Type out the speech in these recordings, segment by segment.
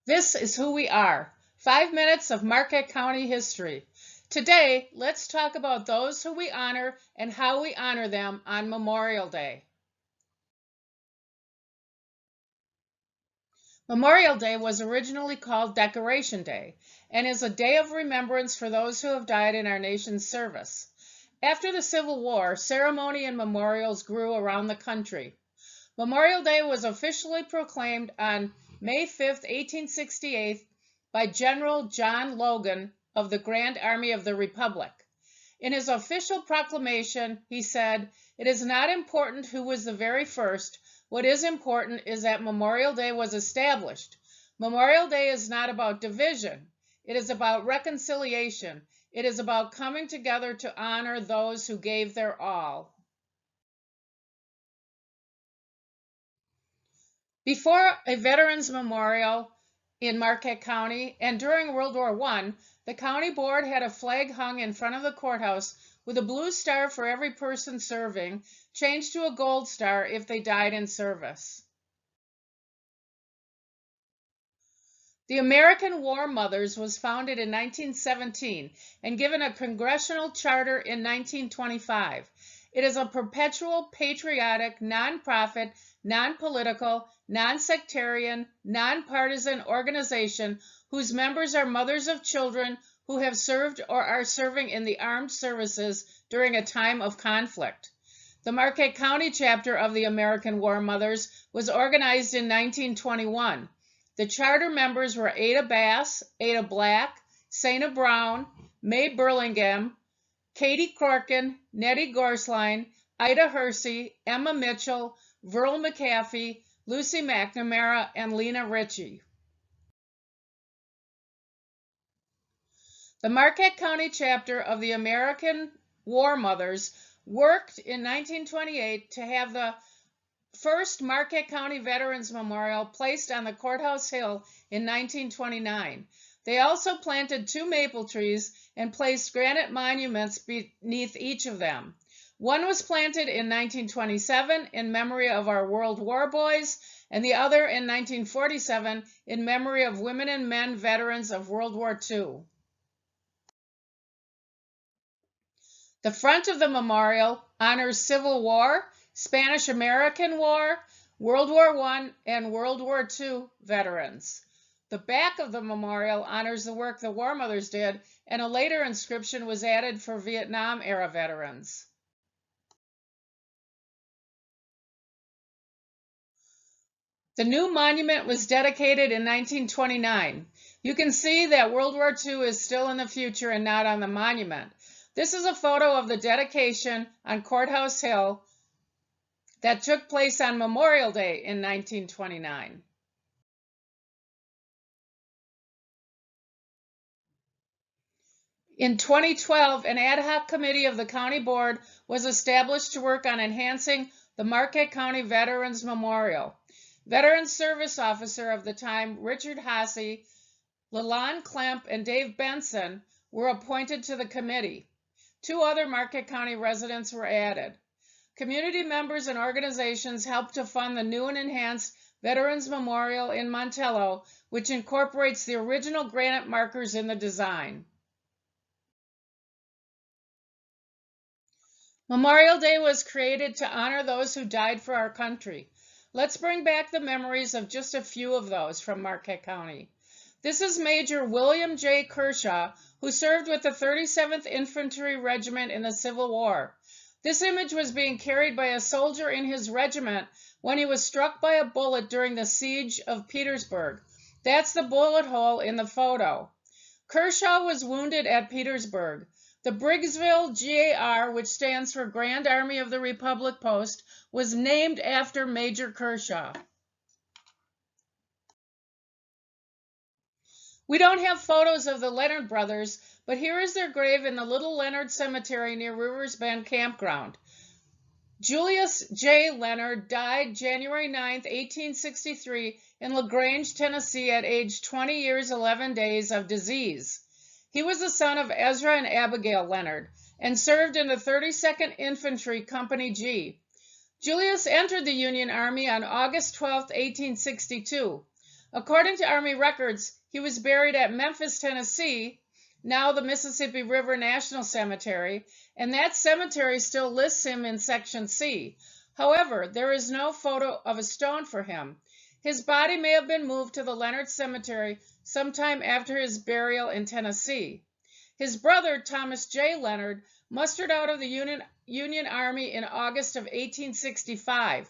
This is who we are. 5 minutes of Marquette County history. Today, let's talk about those who we honor and how we honor them on Memorial Day. Memorial Day was originally called Decoration Day and is a day of remembrance for those who have died in our nation's service. After the Civil War, ceremony and memorials grew around the country. Memorial Day was officially proclaimed on May 5, 1868, by General John Logan of the Grand Army of the Republic. In his official proclamation, he said, "It is not important who was the very first. What is important is that Memorial Day was established. Memorial Day is not about division. It is about reconciliation. It is about coming together to honor those who gave their all." Before a Veterans Memorial in Marquette County and during World War I, the county board had a flag hung in front of the courthouse with a blue star for every person serving, changed to a gold star if they died in service. The American War Mothers was founded in 1917 and given a congressional charter in 1925. It is a perpetual, patriotic, nonprofit, non-political, non-sectarian, non-partisan organization whose members are mothers of children who have served or are serving in the armed services during a time of conflict. The Marquette County chapter of the American War Mothers was organized in 1921. The charter members were Ada Bass, Ada Black, Sana Brown, May Burlingame, Katie Corkin, Nettie Gorsline, Ida Hersey, Emma Mitchell, Verl McAfee, Lucy McNamara, and Lena Ritchie. The Marquette County chapter of the American War Mothers worked in 1928 to have the first Marquette County Veterans Memorial placed on the Courthouse Hill in 1929. They also planted 2 maple trees and placed granite monuments beneath each of them. One was planted in 1927 in memory of our World War boys, and the other in 1947 in memory of women and men veterans of World War II. The front of the memorial honors Civil War, Spanish-American War, World War I, and World War II veterans. The back of the memorial honors the work the War Mothers did, and a later inscription was added for Vietnam-era veterans. The new monument was dedicated in 1929. You can see that World War II is still in the future and not on the monument. This is a photo of the dedication on Courthouse Hill that took place on Memorial Day in 1929. In 2012, an ad hoc committee of the county board was established to work on enhancing the Marquette County Veterans Memorial. Veteran Service Officer of the time, Richard Hasse, Lalonde Klemp, and Dave Benson were appointed to the committee. 2 other Marquette County residents were added. Community members and organizations helped to fund the new and enhanced Veterans Memorial in Montello, which incorporates the original granite markers in the design. Memorial Day was created to honor those who died for our country. Let's bring back the memories of just a few of those from Marquette County. This is Major William J. Kershaw, who served with the 37th Infantry Regiment in the Civil War. This image was being carried by a soldier in his regiment when he was struck by a bullet during the siege of Petersburg. That's the bullet hole in the photo. Kershaw was wounded at Petersburg. The Briggsville GAR, which stands for Grand Army of the Republic Post, was named after Major Kershaw. We don't have photos of the Leonard brothers, but here is their grave in the Little Leonard Cemetery near Rivers Bend Campground. Julius J. Leonard died January 9, 1863 in LaGrange, Tennessee at age 20 years 11 days of disease. He was the son of Ezra and Abigail Leonard and served in the 32nd Infantry Company G. Julius entered the Union Army on August 12, 1862. According to Army records, he was buried at Memphis, Tennessee, now the Mississippi River National Cemetery, and that cemetery still lists him in Section C. However, there is no photo of a stone for him. His body may have been moved to the Leonard Cemetery sometime after his burial in Tennessee. His brother, Thomas J. Leonard, mustered out of the Union Army in August of 1865.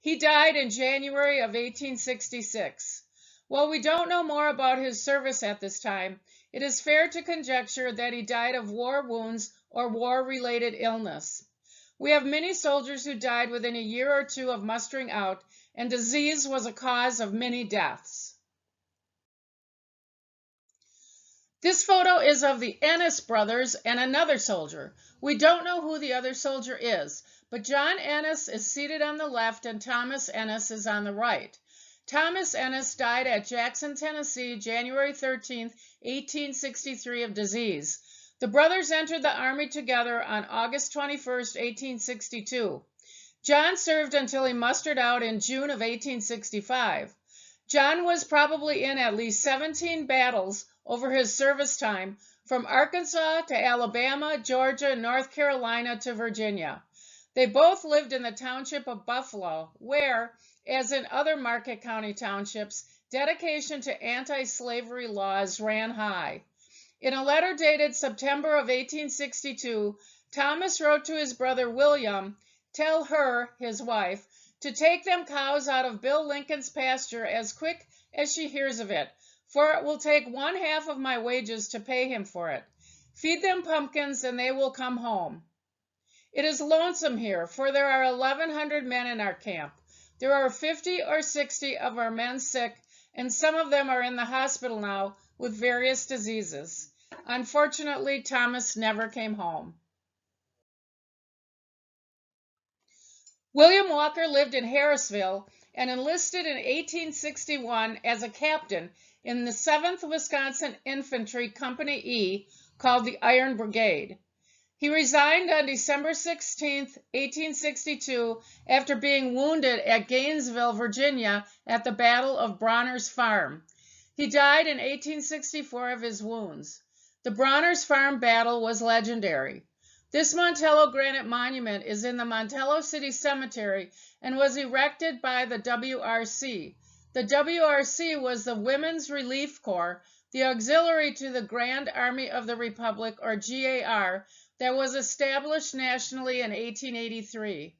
He died in January of 1866. While we don't know more about his service at this time, it is fair to conjecture that he died of war wounds or war-related illness. We have many soldiers who died within a year or two of mustering out, and disease was a cause of many deaths. This photo is of the Ennis brothers and another soldier. We don't know who the other soldier is, but John Ennis is seated on the left and Thomas Ennis is on the right. Thomas Ennis died at Jackson, Tennessee, January 13, 1863 of disease. The brothers entered the Army together on August 21, 1862. John served until he mustered out in June of 1865. John was probably in at least 17 battles over his service time, from Arkansas to Alabama, Georgia, North Carolina to Virginia. They both lived in the township of Buffalo, where, as in other Marquette County townships, dedication to anti-slavery laws ran high. In a letter dated September of 1862, Thomas wrote to his brother William, "Tell her," his wife, "to take them cows out of Bill Lincoln's pasture as quick as she hears of it, for it will take 1/2 of my wages to pay him for it. Feed them pumpkins and they will come home. It is lonesome here, for there are 1,100 men in our camp. There are 50 or 60 of our men sick, and some of them are in the hospital now with various diseases." Unfortunately, Thomas never came home. William Walker lived in Harrisville and enlisted in 1861 as a captain in the 7th Wisconsin Infantry Company E, called the Iron Brigade. He resigned on December 16, 1862, after being wounded at Gainesville, Virginia, at the Battle of Bronner's Farm. He died in 1864 of his wounds. The Bronner's Farm battle was legendary. This Montello granite monument is in the Montello City Cemetery and was erected by the WRC. The WRC was the Women's Relief Corps, the auxiliary to the Grand Army of the Republic, or GAR, that was established nationally in 1883.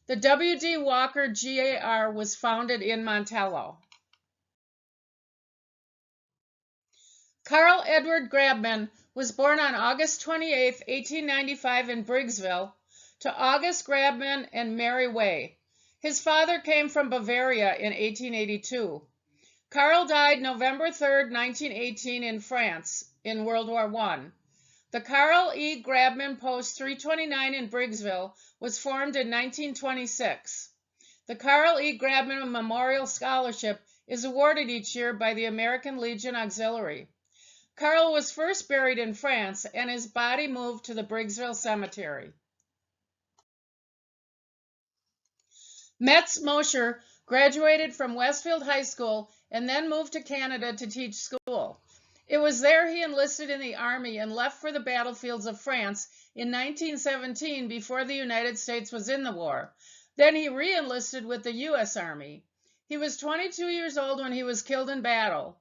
The W.D. Walker GAR was founded in Montello. Carl Edward Grabman was born on August 28, 1895 in Briggsville, to August Grabman and Mary Way. His father came from Bavaria in 1882. Carl died November 3, 1918 in France in World War I. The Carl E. Grabman Post 329 in Briggsville was formed in 1926. The Carl E. Grabman Memorial Scholarship is awarded each year by the American Legion Auxiliary. Carl was first buried in France and his body moved to the Briggsville Cemetery. Metz Mosher graduated from Westfield High School and then moved to Canada to teach school. It was there he enlisted in the Army and left for the battlefields of France in 1917 before the United States was in the war. Then he re-enlisted with the U.S. Army. He was 22 years old when he was killed in battle.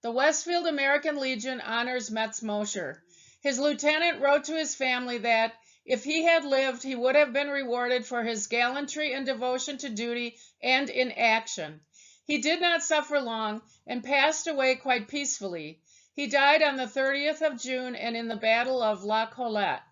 The Westfield American Legion honors Metz Mosher. His lieutenant wrote to his family that if he had lived, he would have been rewarded for his gallantry and devotion to duty and in action. He did not suffer long and passed away quite peacefully. He died on the 30th of June and in the Battle of La Colette.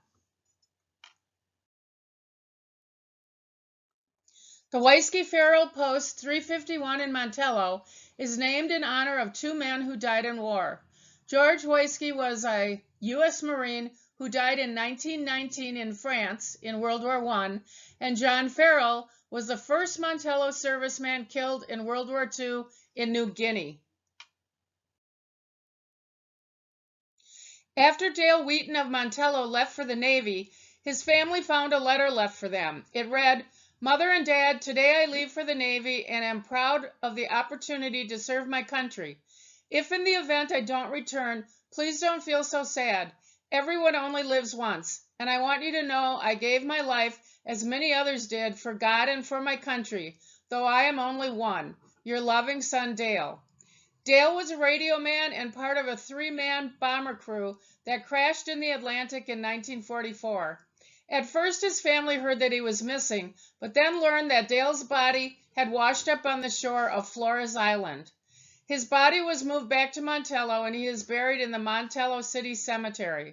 The Whiskey-Farrell Post 351 in Montello is named in honor of two men who died in war. George Whiskey was a U.S. Marine who died in 1919 in France in World War I, and John Farrell was the first Montello serviceman killed in World War II in New Guinea. After Dale Wheaton of Montello left for the Navy, his family found a letter left for them. It read, Mother and Dad, today I leave for the Navy and am proud of the opportunity to serve my country. If in the event I don't return, please don't feel so sad. Everyone only lives once, and I want you to know I gave my life, as many others did, for God and for my country, though I am only one. Your loving son, Dale. Dale was a radio man and part of a three-man bomber crew that crashed in the Atlantic in 1944. At first, his family heard that he was missing, but then learned that Dale's body had washed up on the shore of Flores Island. His body was moved back to Montello, and he is buried in the Montello City Cemetery.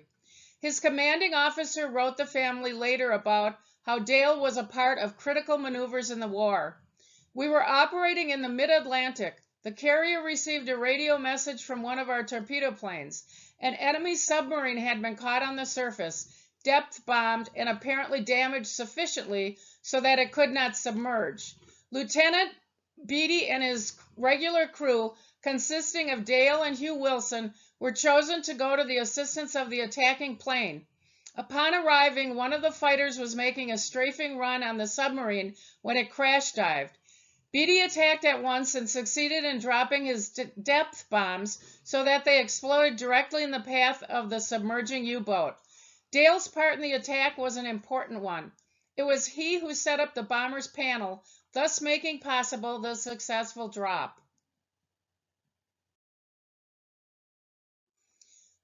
His commanding officer wrote the family later about how Dale was a part of critical maneuvers in the war. We were operating in the mid-Atlantic. The carrier received a radio message from one of our torpedo planes. An enemy submarine had been caught on the surface, depth bombed, and apparently damaged sufficiently so that it could not submerge. Lieutenant Beatty and his regular crew, consisting of Dale and Hugh Wilson, were chosen to go to the assistance of the attacking plane. Upon arriving, one of the fighters was making a strafing run on the submarine when it crash dived. Beatty attacked at once and succeeded in dropping his depth bombs so that they exploded directly in the path of the submerging U-boat. Dale's part in the attack was an important one. It was he who set up the bomber's panel, thus making possible the successful drop.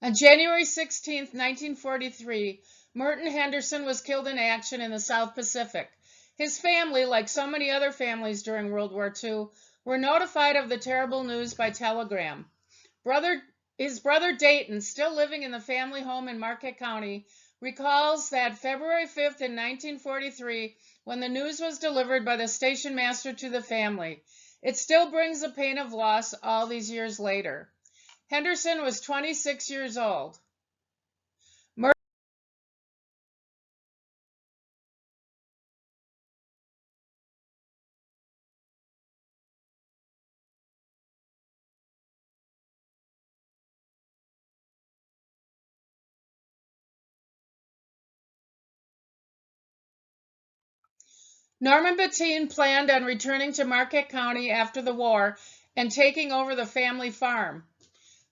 On January 16, 1943, Merton Henderson was killed in action in the South Pacific. His family, like so many other families during World War II, were notified of the terrible news by telegram. His brother Dayton, still living in the family home in Marquette County, recalls that February 5th in 1943, when the news was delivered by the station master to the family. It still brings the pain of loss all these years later. Henderson was 26 years old. Norman Bettine planned on returning to Marquette County after the war and taking over the family farm.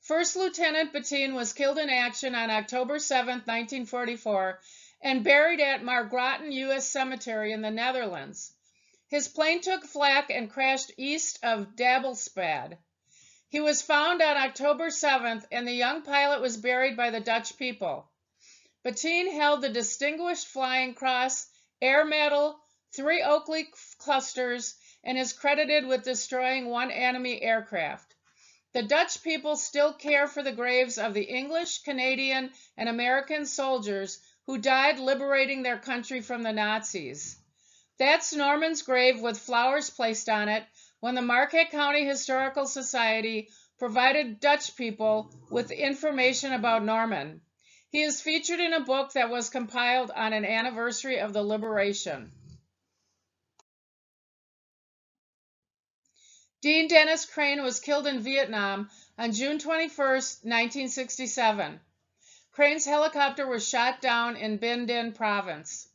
First Lieutenant Bettine was killed in action on October 7, 1944, and buried at Margraten U.S. Cemetery in the Netherlands. His plane took flak and crashed east of Dabelspad. He was found on October 7th, and the young pilot was buried by the Dutch people. Bettine held the Distinguished Flying Cross, Air Medal, 3 Oakley clusters, and is credited with destroying 1 enemy aircraft. The Dutch people still care for the graves of the English, Canadian, and American soldiers who died liberating their country from the Nazis. That's Norman's grave with flowers placed on it when the Marquette County Historical Society provided Dutch people with information about Norman. He is featured in a book that was compiled on an anniversary of the liberation. Dean Dennis Crane was killed in Vietnam on June 21, 1967. Crane's helicopter was shot down in Binh Dinh Province.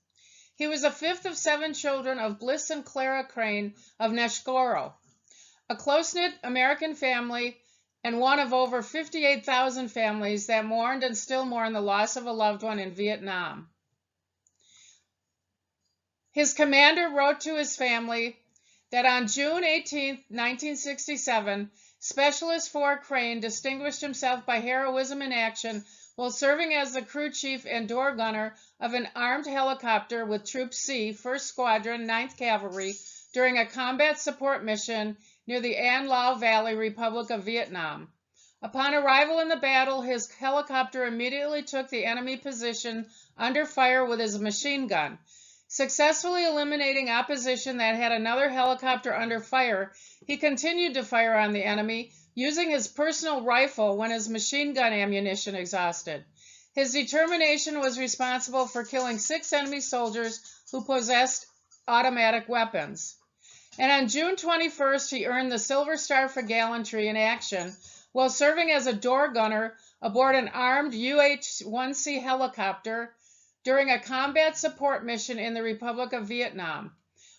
He was the 5th of 7 children of Bliss and Clara Crane of Neshkoro, a close-knit American family and one of over 58,000 families that mourned and still mourn the loss of a loved one in Vietnam. His commander wrote to his family that on June 18, 1967, Specialist 4 Crane distinguished himself by heroism in action while serving as the crew chief and door gunner of an armed helicopter with Troop C, 1st Squadron, 9th Cavalry, during a combat support mission near the An Lao Valley, Republic of Vietnam. Upon arrival in the battle, his helicopter immediately took the enemy position under fire with his machine gun. Successfully eliminating opposition that had another helicopter under fire, he continued to fire on the enemy, using his personal rifle when his machine gun ammunition exhausted. His determination was responsible for killing 6 enemy soldiers who possessed automatic weapons. And on June 21st, he earned the Silver Star for gallantry in action while serving as a door gunner aboard an armed UH-1C helicopter during a combat support mission in the Republic of Vietnam.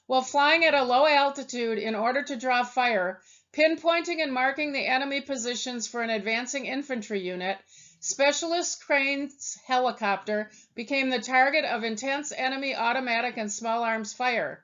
While flying at a low altitude in order to draw fire, pinpointing and marking the enemy positions for an advancing infantry unit, Specialist Crane's helicopter became the target of intense enemy automatic and small arms fire.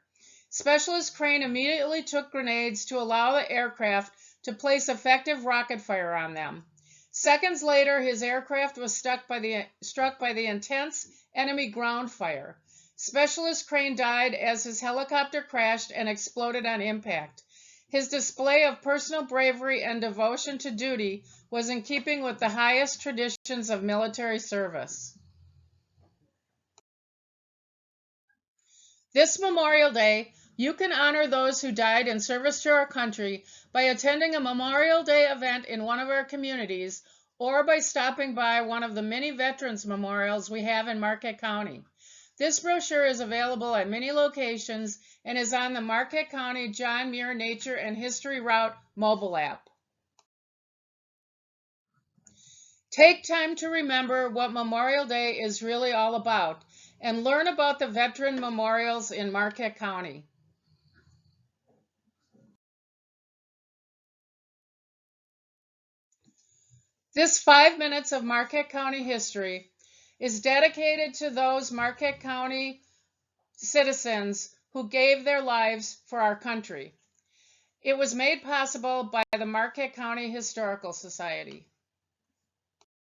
Specialist Crane immediately took grenades to allow the aircraft to place effective rocket fire on them. Seconds later, his aircraft was struck by the intense enemy ground fire. Specialist Crane died as his helicopter crashed and exploded on impact. His display of personal bravery and devotion to duty was in keeping with the highest traditions of military service. This Memorial Day, you can honor those who died in service to our country by attending a Memorial Day event in one of our communities or by stopping by one of the many veterans memorials we have in Marquette County. This brochure is available at many locations and is on the Marquette County John Muir Nature and History Route mobile app. Take time to remember what Memorial Day is really all about and learn about the veteran memorials in Marquette County. This 5 minutes of Marquette County history is dedicated to those Marquette County citizens who gave their lives for our country. It was made possible by the Marquette County Historical Society.